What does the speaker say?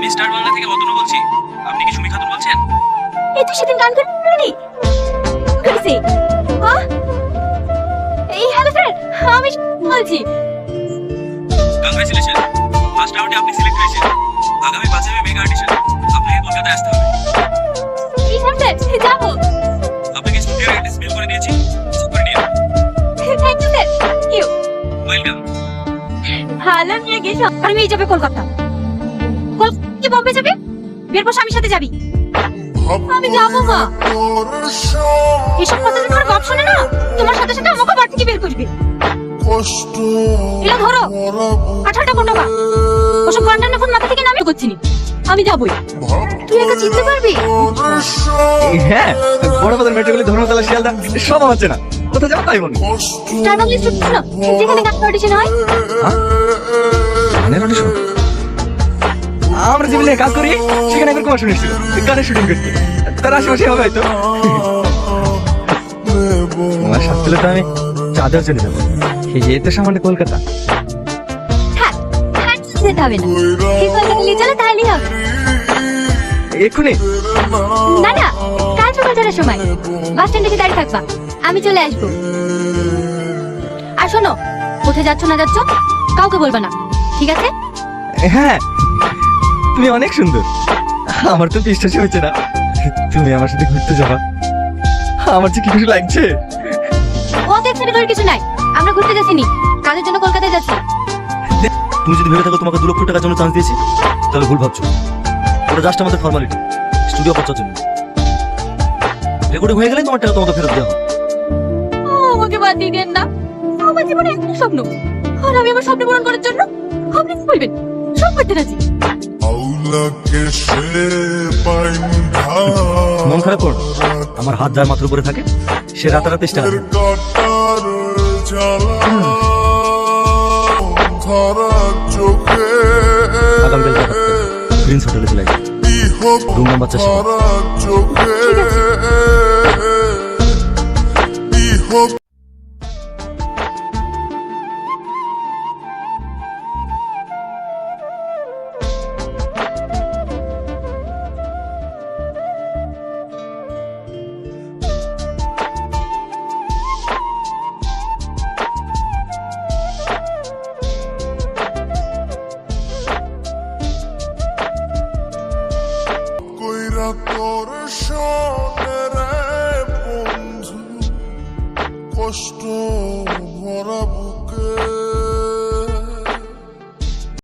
আমি স্টার বাংলা থেকে অতনু বলছি। আপনি কি সুমি খাতুন বলছেন? এই তো সেদিন গান করেনি করেছি। হ্যাঁ এই হ্যালো স্যার, আমি বলছি। কংগ্রেচুলেশন, ফার্স্ট রাউন্ডে আপনি সিলেক্ট হয়েছেন। আগামী 5 মে মেগা অডিশন, আপনাকে কলকাতায় আসতে হবে। কি স্যার যাবো। আপনাকে স্টুডিও অ্যাড্রেস মেল করে দিয়েছি, চেক করে নিন। Thank you sir, you welcome. ভালো নিয়ে গেছ। আমি যাবে কলকাতা। কলকাতা বম্বে যাবে? বিয়ের পর স্বামীর সাথে যাবি? আমি যাবো মা। এসব কথা যখন বাপ শোনে না, তোমার সাথে সাথে আমাকে বাড়ি থেকে বের করবে। এলা ধরো, 18টা কোন টাকা? ওসব কন্টাক্ট ফোন মাথা থেকে নামিয়ে করছি নি। আমি যাবই। তুই একা চিনতে পারবি? হ্যাঁ, বড় বাজার মেট্রোগুলি ধর্মতলা শিয়ালদা সব আমার চেনা। কোথায় যাবো তাই বলুন। স্টার বাংলা স্টুডিও না, যেখানে গান অডিশন হয়। গানের অডিশন? আমরা যে মিলে কাজ করি সেখানে একবার কুমার শুনেছিল গানের শুটিং করতে। তার আশেপাশে হবে হয়তো। তোমার সাথে পেলে তো আমি চাঁদেও চলে যাবো। এই তো সামান্য কলকাতা। থাক, থাক যেতে হবে না। ঠিক কলকাতা নিয়ে চলো, তাহলেই হবে। এক্ষুনি? না না, কাল সকাল 4টার সময় বাস স্ট্যান্ডে এসে দাঁড়িয়ে থাকবা, আমি চলে আসবো। আর শোনো, কোথায় যাচ্ছ না যাচ্ছ কাউকে বলবা না, ঠিক আছে? হ্যাঁ, তুমি অনেক সুন্দর। আমার তো বিশ্বাসই হচ্ছে না তুমি আমার সাথে ঘুরতে যাবা। আমার যে কি কিছু লাগছে। অত এক্সাইটেড করার কিছু নাই, আমরা ঘুরতে যাচ্ছি নি, কাজের জন্য কলকাতায় যাচ্ছি। তুমি যদি ভেবে থাকো তোমাকে 2 লক্ষ টাকার জন্য চান্স দিয়েছি, তাহলে ভুল ভাবছো। ওটা জাস্ট আমাদের ফর্মালিটি, স্টুডিও খরচার জন্য। রেকর্ডিং হয়ে গেলে তোমার টাকা তোমাকে ফেরত দেওয়া হবে। আমাকে বাদ দিয়ে দেন না, আমার জীবনে একটা স্বপ্ন, আর আমি আমার স্বপ্ন পূরণ করার জন্য আপনি কি বলবেন সব করতে রাজি। মন খারাপ করো, আমার হাত যার মাথার উপরে থাকে সে রাতারাতি স্টার। আগামীকাল প্রিন্স হোটেলে চলে যাই, রুম নাম্বার 400। ঠিক আছে।